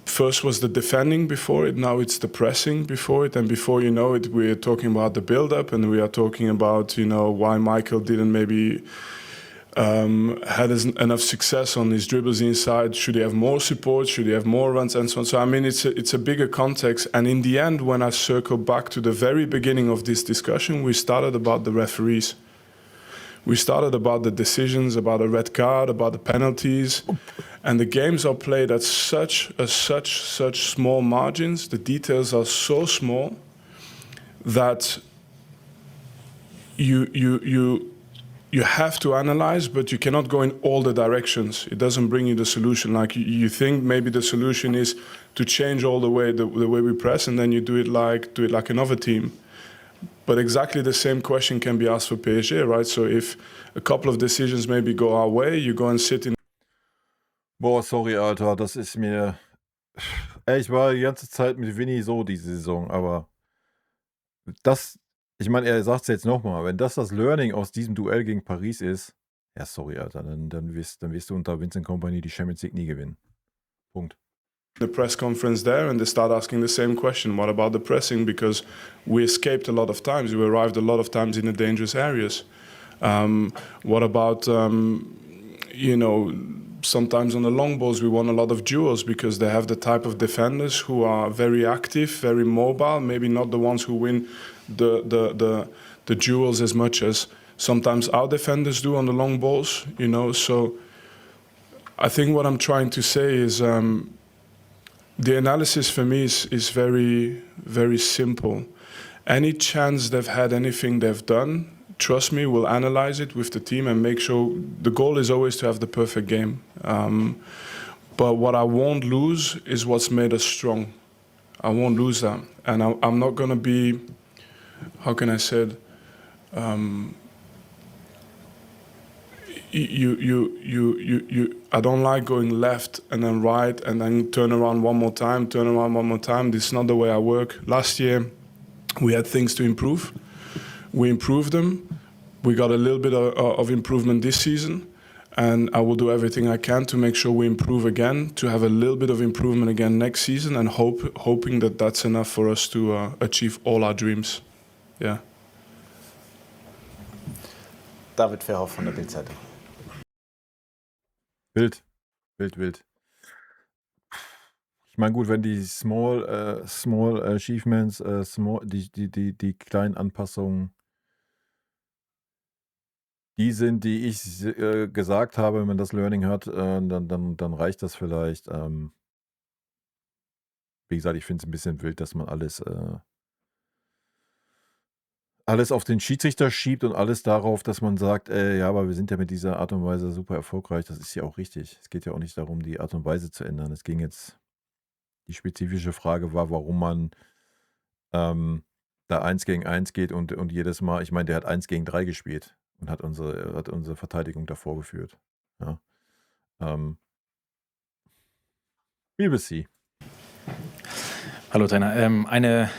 B: First was the defending before it, now it's the pressing before it, and before you know it, we're talking about the build-up, and we are talking about, you know, why Michael didn't maybe had enough success on his dribbles inside. Should he have more support? Should he have more runs and so on? So I mean, it's a bigger context. And in the end, when I circle back to the very beginning of this discussion, we started about the referees. We started about the decisions, about the red card, about the penalties, and the games are played at such small margins. The details are so small that you have to analyze, but you cannot go in all the directions. It doesn't bring you the solution. Like you think maybe the solution is to change all the way we press, and then you do it like another team. But exactly the same question can be asked for PSG, right? So if a couple of decisions maybe go our way, you go and sit in.
A: Boah, sorry, Alter, das ist mir. Ey, ich war die ganze Zeit mit Vinny so diese Saison, aber das. Ich meine, er sagt es jetzt nochmal, wenn das Learning aus diesem Duell gegen Paris ist, ja, sorry, Alter, dann wirst du unter Vincent Kompany die Champions League nie gewinnen. Punkt.
B: The press conference there, and they start asking the same question. What about the pressing? Because we escaped a lot of times. We arrived a lot of times in the dangerous areas. What about, sometimes on the long balls we won a lot of duels because they have the type of defenders who are very active, very mobile, maybe not the ones who win the duels as much as sometimes our defenders do on the long balls, So I think what I'm trying to say is the analysis for me is very, very simple. Any chance they've had, anything they've done, trust me, we'll analyze it with the team and make sure the goal is always to have the perfect game. But what I won't lose is what's made us strong. I won't lose that. And I'm not going to be, how can I say it? I don't like going left and then right and then turn around one more time. This is not the way I work. Last year, we had things to improve. We improved them. We got a little bit of improvement this season. And I will do everything I can to make sure we improve again, to have a little bit of improvement again next season, and hoping that that's enough for us to achieve all our dreams. Yeah.
C: David Verhoff von der Bild-Zeitung.
A: Wild. Ich meine, gut, wenn die Small Achievements, die kleinen Anpassungen, die sind, die ich gesagt habe, wenn man das Learning hat, dann reicht das vielleicht. Wie gesagt, ich finde es ein bisschen wild, dass man alles auf den Schiedsrichter schiebt und alles darauf, dass man sagt, ja, aber wir sind ja mit dieser Art und Weise super erfolgreich. Das ist ja auch richtig. Es geht ja auch nicht darum, die Art und Weise zu ändern. Es ging jetzt, die spezifische Frage war, warum man da 1 gegen 1 geht und jedes Mal, ich meine, der hat 1 gegen 3 gespielt und hat unsere Verteidigung davor geführt. Ja. We will see.
K: Hallo Trainer, eine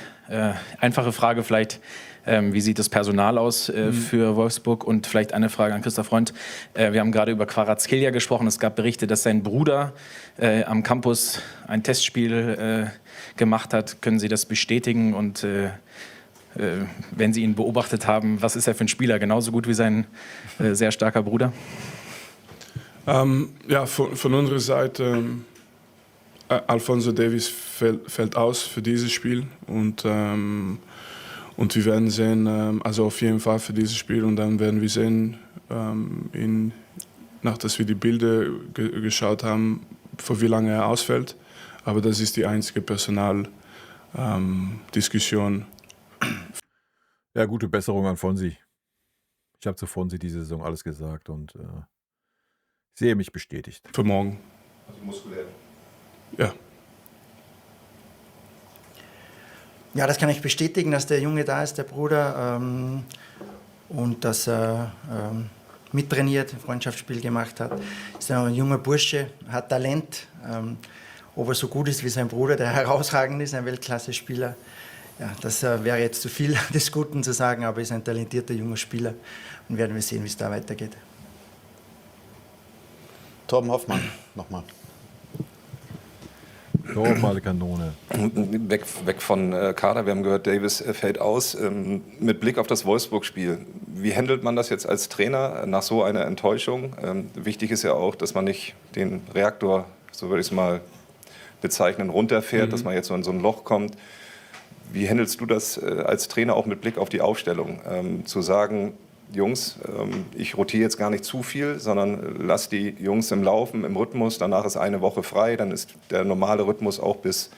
K: einfache Frage vielleicht, wie sieht das Personal aus für Wolfsburg, und vielleicht eine Frage an Christoph Freund. Wir haben gerade über Kvaratskhelia gesprochen, es gab Berichte, dass sein Bruder am Campus ein Testspiel gemacht hat. Können Sie das bestätigen, und wenn Sie ihn beobachtet haben, was ist er für ein Spieler? Genauso gut wie sein sehr starker Bruder?
B: Ja, von unserer Seite, Alphonso Davies fällt aus für dieses Spiel, und wir werden sehen, also auf jeden Fall für dieses Spiel, und dann werden wir sehen, nachdem wir die Bilder geschaut haben, für wie lange er ausfällt. Aber das ist die einzige Personaldiskussion.
A: Ja, gute Besserung an Fonsi. Ich habe zu Fonsi diese Saison alles gesagt und ich sehe mich bestätigt.
B: Für morgen.
G: Also muskulär.
B: Ja.
F: Ja, das kann ich bestätigen, dass der Junge da ist, der Bruder, und dass er mittrainiert, ein Freundschaftsspiel gemacht hat. Ist ein junger Bursche, hat Talent. Ob er so gut ist wie sein Bruder, der herausragend ist, ein Weltklasse-Spieler. Ja, das wäre jetzt zu viel des Guten zu sagen, aber er ist ein talentierter junger Spieler, und werden wir sehen, wie es da weitergeht.
C: Torben Hoffmann, nochmal.
A: Normale Kanone.
G: Weg von Kader. Wir haben gehört, Davies fällt aus. Mit Blick auf das Wolfsburg-Spiel, wie handelt man das jetzt als Trainer nach so einer Enttäuschung? Wichtig ist ja auch, dass man nicht den Reaktor, so würde ich es mal bezeichnen, runterfährt, dass man jetzt so in so ein Loch kommt. Wie handelst du das als Trainer auch mit Blick auf die Aufstellung? Zu sagen, Jungs, ich rotiere jetzt gar nicht zu viel, sondern lass die Jungs im Laufen, im Rhythmus. Danach ist eine Woche frei, dann ist der normale Rhythmus auch bis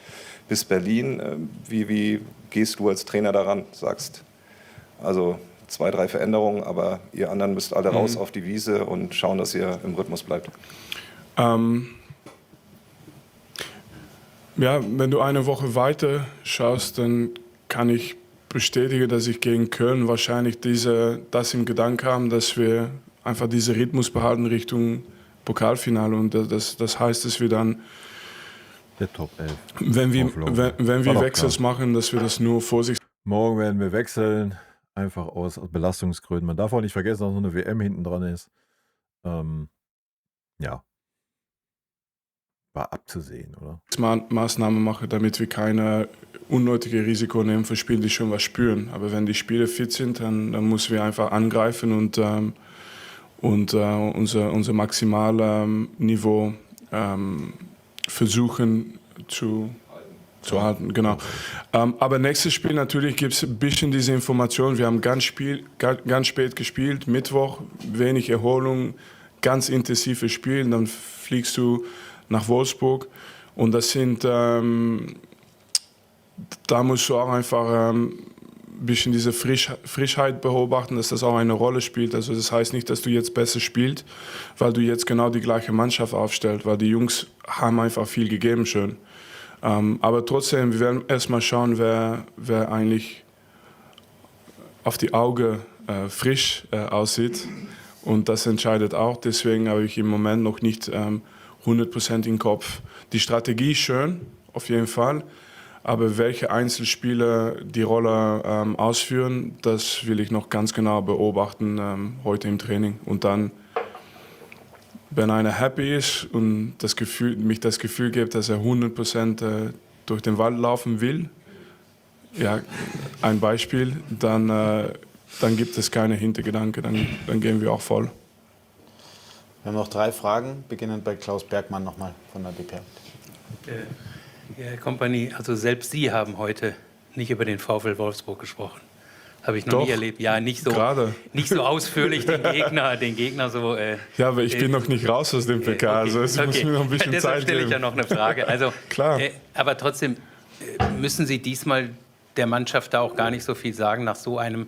G: Berlin. Wie gehst du als Trainer daran? Sagst, also 2, 3 Veränderungen, aber ihr anderen müsst alle raus auf die Wiese und schauen, dass ihr im Rhythmus bleibt.
B: Ja, wenn du eine Woche weiter schaust, dann kann ich bestätigen, dass ich gegen Köln wahrscheinlich das im Gedanken haben, dass wir einfach diesen Rhythmus behalten Richtung Pokalfinale. Und das heißt, dass wir dann,
A: Der Top 11.
B: wenn wir Wechsels machen, dass wir das nur vorsichtig.
A: Morgen werden wir wechseln, einfach aus Belastungsgründen. Man darf auch nicht vergessen, dass noch eine WM hinten dran ist. Ja. War abzusehen, oder?
B: Maßnahmen machen, damit wir keine unnötige Risiko nehmen für Spiele, die schon was spüren. Aber wenn die Spiele fit sind, dann müssen wir einfach angreifen und unser Maximalniveau versuchen zu halten. Genau. Aber nächstes Spiel natürlich gibt es ein bisschen diese Information. Wir haben ganz spät gespielt, Mittwoch, wenig Erholung, ganz intensives Spiel. Dann fliegst du nach Wolfsburg und das sind, da musst du auch einfach ein bisschen diese Frischheit beobachten, dass das auch eine Rolle spielt. Also das heißt nicht, dass du jetzt besser spielst, weil du jetzt genau die gleiche Mannschaft aufstellst, weil die Jungs haben einfach viel gegeben schon. Aber trotzdem, wir werden erstmal schauen, wer eigentlich auf die Augen frisch aussieht und das entscheidet auch. Deswegen habe ich im Moment noch nicht 100% im Kopf. Die Strategie ist schön, auf jeden Fall, aber welche Einzelspieler die Rolle ausführen, das will ich noch ganz genau beobachten heute im Training. Und dann, wenn einer happy ist und mich das Gefühl gibt, dass er 100% durch den Wald laufen will, ja, ein Beispiel, dann gibt es keine Hintergedanken, dann gehen wir auch voll.
C: Wir haben noch 3 Fragen, beginnend bei Klaus Bergmann nochmal von der DPR.
H: Herr Kompanie, also selbst Sie haben heute nicht über den VfL Wolfsburg gesprochen. Habe ich noch nie erlebt. Ja, nicht so ausführlich den Gegner so.
B: Ja, aber ich bin noch nicht raus aus dem PK, also es muss mir noch ein bisschen
H: deshalb
B: Zeit
H: stelle
B: geben.
H: ich ja noch eine Frage. Also,
B: Klar.
H: Aber trotzdem müssen Sie diesmal der Mannschaft da auch gar nicht so viel sagen nach so einem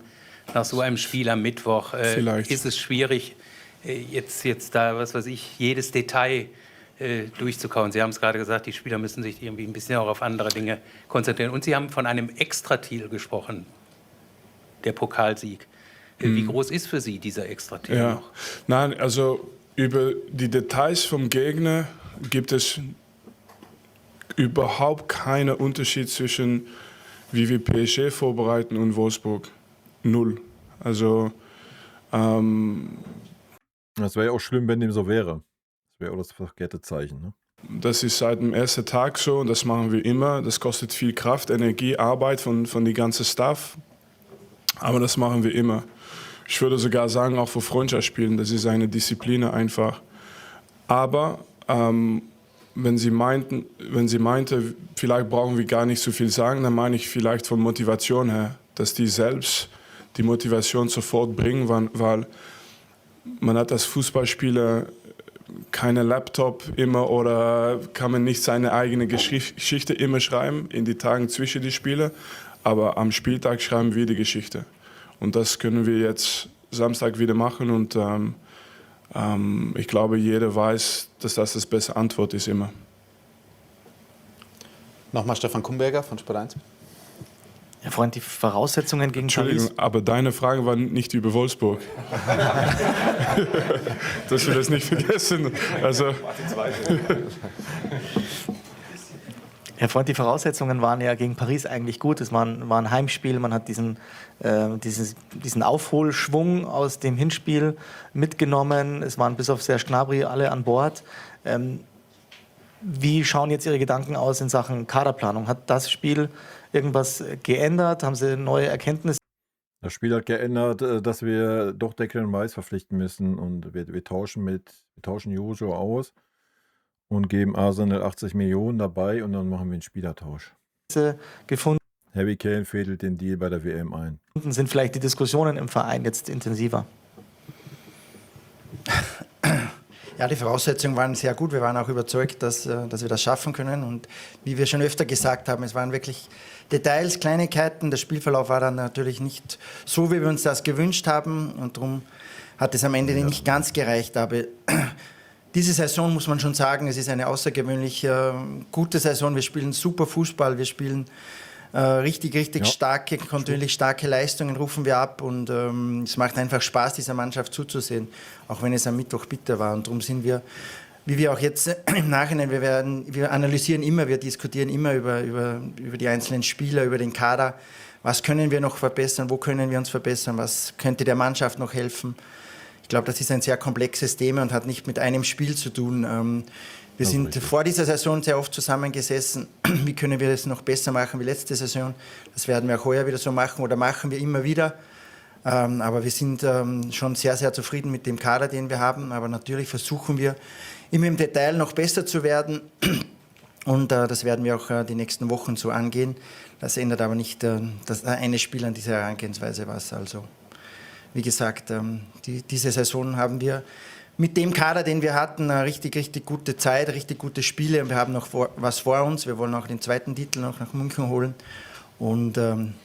H: Spiel am Mittwoch. Ist es schwierig, jetzt da, was weiß ich, jedes Detail durchzukauen. Sie haben es gerade gesagt, die Spieler müssen sich irgendwie ein bisschen auch auf andere Dinge konzentrieren. Und Sie haben von einem Extratitel gesprochen, der Pokalsieg. Wie groß ist für Sie dieser Extratitel noch?
B: Nein, also über die Details vom Gegner gibt es überhaupt keinen Unterschied zwischen wie wir PSG vorbereiten und Wolfsburg. 0. Also
A: das wäre ja auch schlimm, wenn dem so wäre. Das wäre auch das verkehrte Zeichen. Ne?
B: Das ist seit dem ersten Tag so und das machen wir immer. Das kostet viel Kraft, Energie, Arbeit von dem ganzen Staff. Aber das machen wir immer. Ich würde sogar sagen, auch für Freundschaftsspielen, das ist eine Disziplin einfach. Aber wenn sie meinte, vielleicht brauchen wir gar nicht so viel sagen, dann meine ich vielleicht von Motivation her, dass die selbst die Motivation sofort bringen, weil man hat als Fußballspieler keine Laptop immer oder kann man nicht seine eigene Geschichte immer schreiben in die Tagen zwischen die Spiele, aber am Spieltag schreiben wir die Geschichte. Und das können wir jetzt Samstag wieder machen und ich glaube, jeder weiß, dass das die beste Antwort ist immer.
C: Nochmal Stefan Kumberger von Sport 1.
D: Herr Freund, die Voraussetzungen gegen
B: Entschuldigung,
D: Paris.
B: aber deine Frage war nicht über Wolfsburg. Dass wir das nicht vergessen. Also.
D: Herr Freund, die Voraussetzungen waren ja gegen Paris eigentlich gut. Es war ein Heimspiel, man hat diesen Aufholschwung aus dem Hinspiel mitgenommen. Es waren bis auf Serge Gnabry alle an Bord. Wie schauen jetzt Ihre Gedanken aus in Sachen Kaderplanung? Hat das Spiel irgendwas geändert? Haben Sie neue Erkenntnisse?
A: Das Spiel hat geändert, dass wir doch Declan Rice verpflichten müssen und wir tauschen Jojo aus und geben Arsenal 80 Millionen dabei und dann machen wir einen Spielertausch.
D: Gefunden
A: Harry Kane fädelt den Deal bei der WM ein.
D: Sind vielleicht die Diskussionen im Verein jetzt intensiver?
F: Ja, die Voraussetzungen waren sehr gut. Wir waren auch überzeugt, dass wir das schaffen können. Und wie wir schon öfter gesagt haben, es waren wirklich Details, Kleinigkeiten. Der Spielverlauf war dann natürlich nicht so, wie wir uns das gewünscht haben. Und darum hat es am Ende nicht ganz gereicht. Aber diese Saison muss man schon sagen, es ist eine außergewöhnlich gute Saison. Wir spielen super Fußball, wir spielen richtig starke, kontinuierlich starke Leistungen rufen wir ab und es macht einfach Spaß, dieser Mannschaft zuzusehen, auch wenn es am Mittwoch bitter war. Und darum sind wir, wie wir auch jetzt im Nachhinein, wir analysieren immer, wir diskutieren immer über die einzelnen Spieler, über den Kader. Was können wir noch verbessern, wo können wir uns verbessern, was könnte der Mannschaft noch helfen? Ich glaube, das ist ein sehr komplexes Thema und hat nicht mit einem Spiel zu tun. Wir sind vor dieser Saison sehr oft zusammengesessen. Wie können wir das noch besser machen wie letzte Saison? Das werden wir auch heuer wieder so machen oder machen wir immer wieder. Aber wir sind schon sehr, sehr zufrieden mit dem Kader, den wir haben. Aber natürlich versuchen wir immer im Detail noch besser zu werden. Und das werden wir auch die nächsten Wochen so angehen. Das ändert aber nicht das eine Spiel an dieser Herangehensweise was. Also, wie gesagt, diese Saison haben wir mit dem Kader, den wir hatten, eine richtig gute Zeit, richtig gute Spiele. Und wir haben noch was vor uns. Wir wollen auch den zweiten Titel noch nach München holen. Und dann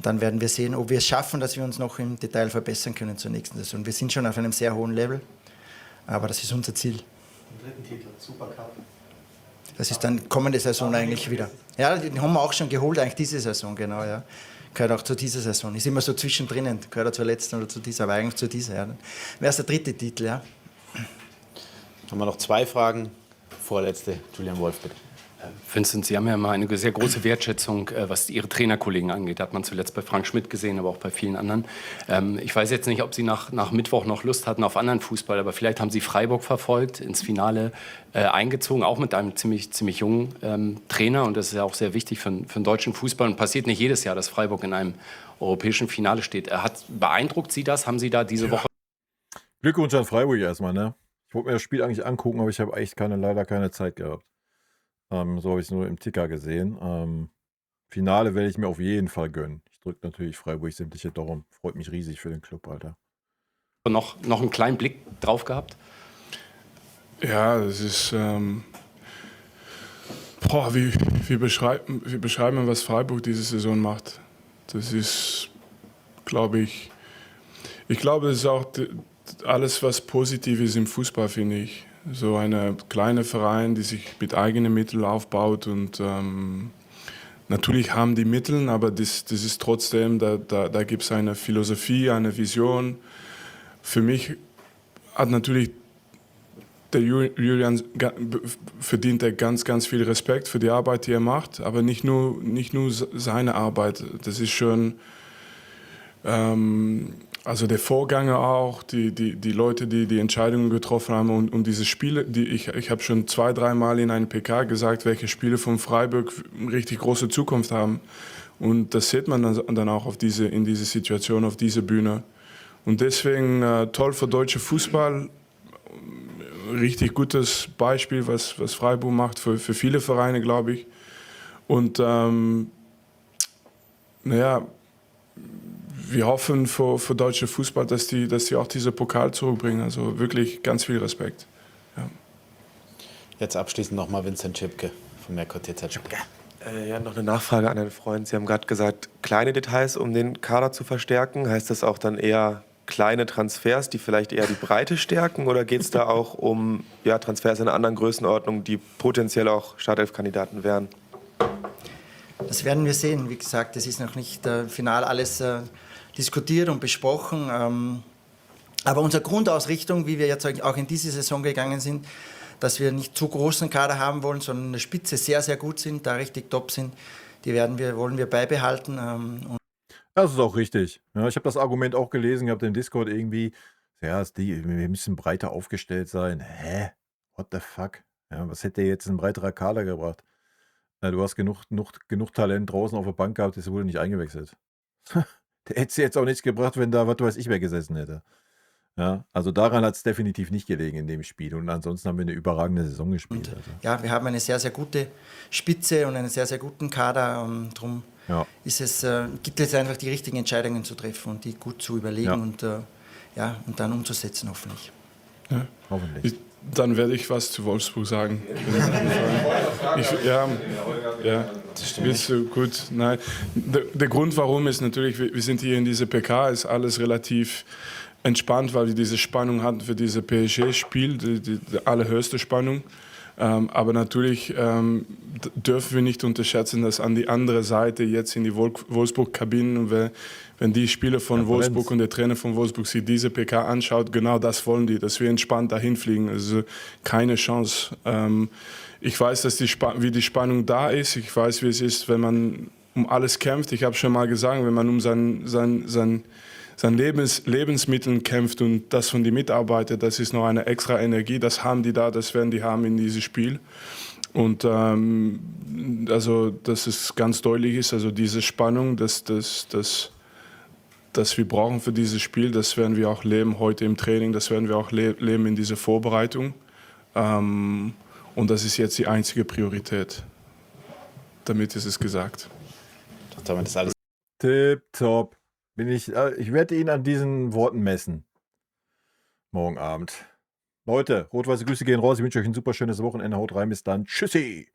F: werden wir sehen, ob wir es schaffen, dass wir uns noch im Detail verbessern können zur nächsten Saison. Wir sind schon auf einem sehr hohen Level, aber das ist unser Ziel. Den dritten Titel, Supercup. Das ist dann kommende Saison eigentlich wieder. Ja, den haben wir auch schon geholt, eigentlich diese Saison, genau, ja. Gehört auch zu dieser Saison. Ist immer so zwischendrin, gehört auch zur letzten oder zu dieser, aber eigentlich zu dieser. Ja. Wäre es der dritte Titel, ja.
C: Haben wir noch 2 Fragen. Vorletzte, Julian Wolf, bitte.
E: Vincent, Sie haben ja mal eine sehr große Wertschätzung, was Ihre Trainerkollegen angeht. Hat man zuletzt bei Frank Schmidt gesehen, aber auch bei vielen anderen. Ich weiß jetzt nicht, ob Sie nach Mittwoch noch Lust hatten auf anderen Fußball, aber vielleicht haben Sie Freiburg verfolgt, ins Finale eingezogen, auch mit einem ziemlich jungen Trainer. Und das ist ja auch sehr wichtig für den deutschen Fußball. Und passiert nicht jedes Jahr, dass Freiburg in einem europäischen Finale steht. Beeindruckt Sie das? Haben Sie da diese Woche...
A: Glückwunsch an Freiburg erstmal, ne? Ich wollte mir das Spiel eigentlich angucken, aber ich habe echt leider keine Zeit gehabt. So habe ich es nur im Ticker gesehen. Finale werde ich mir auf jeden Fall gönnen. Ich drücke natürlich Freiburg sämtliche Daumen. Freut mich riesig für den Club, Alter.
E: Noch einen kleinen Blick drauf gehabt?
B: Ja, das ist... wie beschreiben wir, was Freiburg diese Saison macht? Das ist, glaube ich... Ich glaube, das ist auch alles, was positiv ist im Fußball, finde ich. So ein kleiner Verein, die sich mit eigenen Mitteln aufbaut und natürlich haben die Mittel, aber das ist trotzdem, da gibt es eine Philosophie, eine Vision. Für mich hat natürlich der Julian verdient er ganz viel Respekt für die Arbeit, die er macht, aber nicht nur seine Arbeit. Das ist schon also der Vorgänger auch, die Leute, die Entscheidungen getroffen haben und diese Spiele, ich habe schon 2-3 Mal in einem PK gesagt, welche Spiele von Freiburg eine richtig große Zukunft haben. Und das sieht man dann auch in dieser Situation, auf dieser Bühne. Und deswegen toll für deutsche Fußball, richtig gutes Beispiel, was Freiburg macht für viele Vereine, glaube ich. Und wir hoffen für deutsche Fußball, dass die auch diese Pokal zurückbringen. Also wirklich ganz viel Respekt. Ja.
C: Jetzt abschließend nochmal Vincent Schipke von Merkur TZ.
J: Ja, noch eine Nachfrage an Herrn Freund. Sie haben gerade gesagt, kleine Details, um den Kader zu verstärken. Heißt das auch dann eher kleine Transfers, die vielleicht eher die Breite stärken? Oder geht es da auch um Transfers in einer anderen Größenordnung, die potenziell auch Startelf-Kandidaten wären?
F: Das werden wir sehen. Wie gesagt, es ist noch nicht final alles diskutiert und besprochen. Aber unsere Grundausrichtung, wie wir jetzt auch in diese Saison gegangen sind, dass wir nicht zu großen Kader haben wollen, sondern in der Spitze sehr, sehr gut sind, da richtig top sind, wollen wir beibehalten.
A: Das ist auch richtig. Ja, ich habe das Argument auch gelesen, gehabt im Discord irgendwie, wir müssen breiter aufgestellt sein. Hä? What the fuck? Ja, was hätte jetzt ein breiterer Kader gebracht? Ja, du hast genug Talent draußen auf der Bank gehabt, das wurde nicht eingewechselt. Der hätte jetzt auch nichts gebracht, wenn da, was weiß ich, wer gesessen hätte. Ja, also daran hat es definitiv nicht gelegen in dem Spiel. Und ansonsten haben wir eine überragende Saison gespielt. Also.
F: Ja, wir haben eine sehr, sehr gute Spitze und einen sehr, sehr guten Kader. Darum gibt es einfach die richtigen Entscheidungen zu treffen und die gut zu überlegen und dann umzusetzen, hoffentlich.
B: Ja.
A: Hoffentlich.
B: Dann werde ich was zu Wolfsburg sagen. Willst du? Gut. Nein. Der Grund, warum ist natürlich, wir sind hier in dieser PK, ist alles relativ entspannt, weil wir diese Spannung hatten für dieses PSG-Spiel, die allerhöchste Spannung. Aber natürlich dürfen wir nicht unterschätzen, dass an die andere Seite jetzt in die Wolfsburg-Kabinen, wenn die Spieler von Wolfsburg und der Trainer von Wolfsburg sich diese PK anschaut, genau das wollen die, dass wir entspannt dahin fliegen. Also keine Chance. Ich weiß, dass wie die Spannung da ist. Ich weiß, wie es ist, wenn man um alles kämpft. Ich habe schon mal gesagt, wenn man um sein Lebensmitteln kämpft und das von den Mitarbeitern, das ist noch eine extra Energie. Das haben die da, das werden die haben in diesem Spiel. Und also, dass es ganz deutlich ist, also diese Spannung, dass wir brauchen für dieses Spiel, das werden wir auch leben heute im Training, das werden wir auch leben in dieser Vorbereitung. Und das ist jetzt die einzige Priorität. Damit ist es gesagt.
C: Damit ist alles.
A: Tipptopp. Ich werde ihn an diesen Worten messen. Morgen Abend. Leute, rot-weiße Grüße gehen raus. Ich wünsche euch ein super schönes Wochenende. Haut rein, bis dann. Tschüssi.